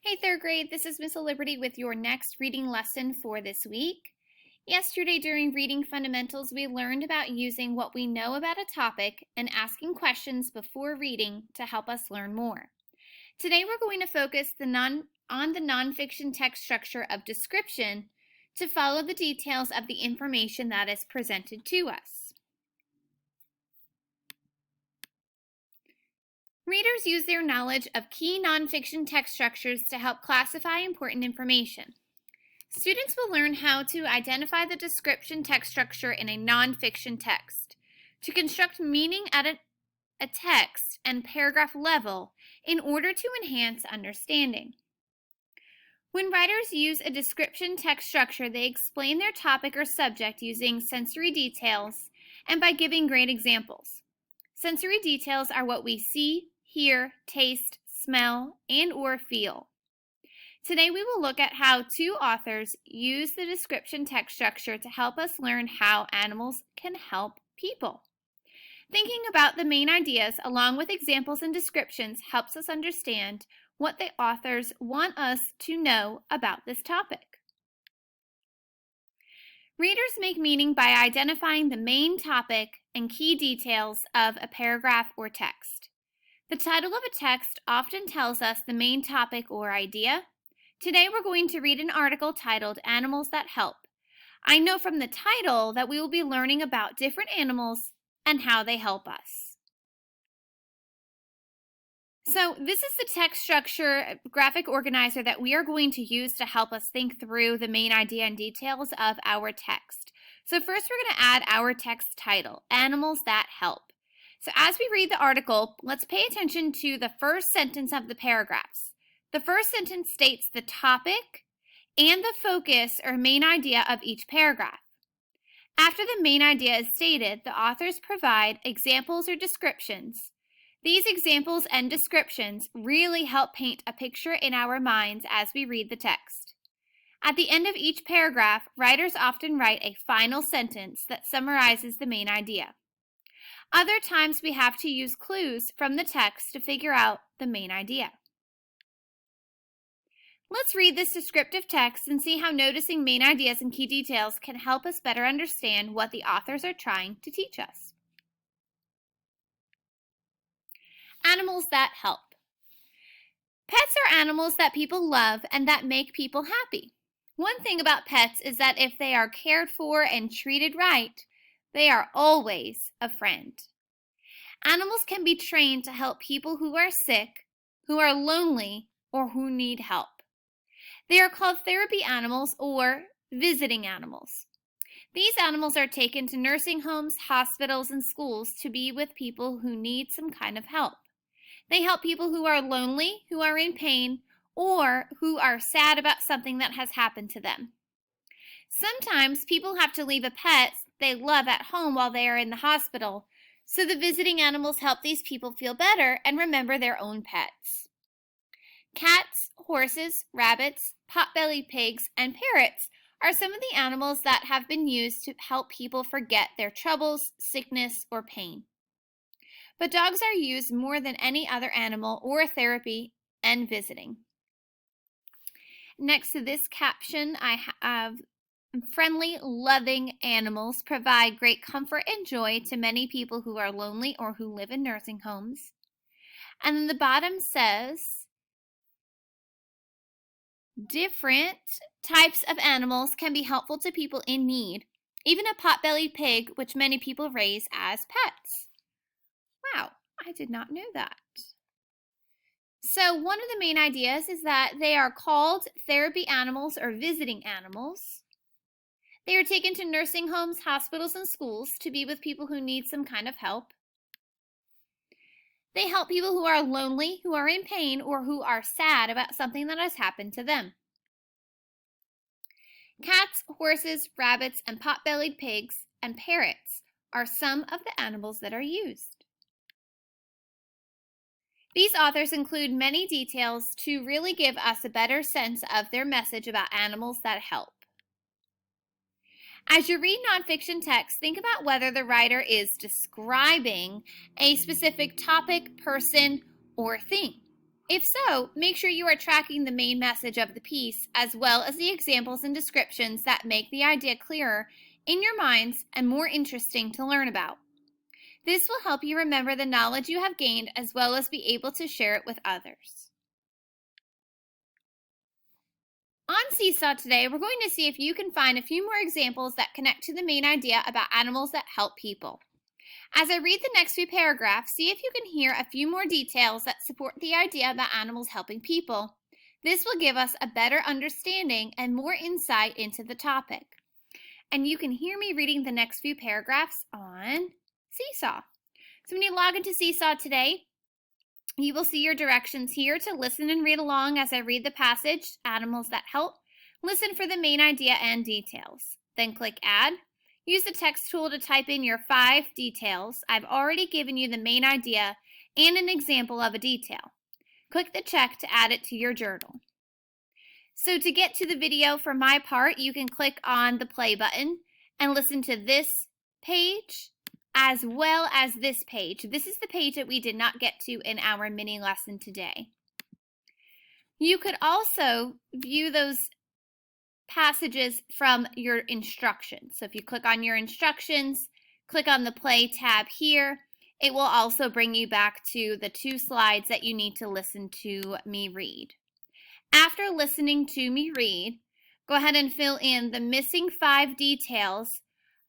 Hey, third grade, this is Miss Liberty with your next reading lesson for this week. Yesterday, during Reading Fundamentals, we learned about using what we know about a topic and asking questions before reading to help us learn more. Today, we're going to focus on the nonfiction text structure of description to follow the details of the information that is presented to us. Readers use their knowledge of key nonfiction text structures to help classify important information. Students will learn how to identify the description text structure in a nonfiction text, to construct meaning at a text and paragraph level in order to enhance understanding. When writers use a description text structure, they explain their topic or subject using sensory details and by giving great examples. Sensory details are what we see, hear, taste, smell, and/or feel. Today we will look at how two authors use the description text structure to help us learn how animals can help people. Thinking about the main ideas along with examples and descriptions helps us understand what the authors want us to know about this topic. Readers make meaning by identifying the main topic and key details of a paragraph or text. The title of a text often tells us the main topic or idea. Today we're going to read an article titled Animals That Help. I know from the title that we will be learning about different animals and how they help us. So this is the text structure graphic organizer that we are going to use to help us think through the main idea and details of our text. So first we're going to add our text title, Animals That Help. So as we read the article, let's pay attention to the first sentence of the paragraphs. The first sentence states the topic and the focus or main idea of each paragraph. After the main idea is stated, the authors provide examples or descriptions. These examples and descriptions really help paint a picture in our minds as we read the text. At the end of each paragraph, writers often write a final sentence that summarizes the main idea. Other times we have to use clues from the text to figure out the main idea. Let's read this descriptive text and see how noticing main ideas and key details can help us better understand what the authors are trying to teach us. Animals that help. Pets are animals that people love and that make people happy. One thing about pets is that if they are cared for and treated right, they are always a friend. Animals can be trained to help people who are sick, who are lonely, or who need help. They are called therapy animals or visiting animals. These animals are taken to nursing homes, hospitals, and schools to be with people who need some kind of help. They help people who are lonely, who are in pain, or who are sad about something that has happened to them. Sometimes people have to leave a pet they love at home while they are in the hospital, so the visiting animals help these people feel better and remember their own pets. Cats, horses, rabbits, pot-bellied pigs, and parrots are some of the animals that have been used to help people forget their troubles, sickness, or pain. But dogs are used more than any other animal or therapy and visiting. Next to this caption, I have friendly, loving animals provide great comfort and joy to many people who are lonely or who live in nursing homes. And then the bottom says, different types of animals can be helpful to people in need, even a pot-bellied pig, which many people raise as pets. Wow, I did not know that. So one of the main ideas is that they are called therapy animals or visiting animals. They are taken to nursing homes, hospitals, and schools to be with people who need some kind of help. They help people who are lonely, who are in pain, or who are sad about something that has happened to them. Cats, horses, rabbits, and pot-bellied pigs and parrots are some of the animals that are used. These authors include many details to really give us a better sense of their message about animals that help. As you read nonfiction text, think about whether the writer is describing a specific topic, person, or thing. If so, make sure you are tracking the main message of the piece as well as the examples and descriptions that make the idea clearer in your minds and more interesting to learn about. This will help you remember the knowledge you have gained as well as be able to share it with others. On Seesaw today, we're going to see if you can find a few more examples that connect to the main idea about animals that help people. As I read the next few paragraphs, see if you can hear a few more details that support the idea about animals helping people. This will give us a better understanding and more insight into the topic. And you can hear me reading the next few paragraphs on Seesaw. So when you log into Seesaw today, you will see your directions here to listen and read along as I read the passage, Animals That Help. Listen for the main idea and details. Then click Add. Use the text tool to type in your 5 details. I've already given you the main idea and an example of a detail. Click the check to add it to your journal. So to get to the video for my part, you can click on the play button and listen to this page as well as this page. This is the page that we did not get to in our mini lesson today. You could also view those passages from your instructions. So if you click on your instructions, click on the play tab here, it will also bring you back to the 2 slides that you need to listen to me read. After listening to me read, go ahead and fill in the missing 5 details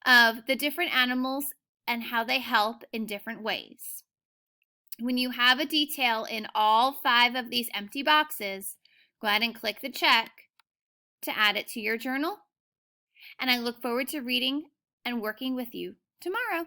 of the different animals and how they help in different ways. When you have a detail in all 5 of these empty boxes, go ahead and click the check to add it to your journal. And I look forward to reading and working with you tomorrow.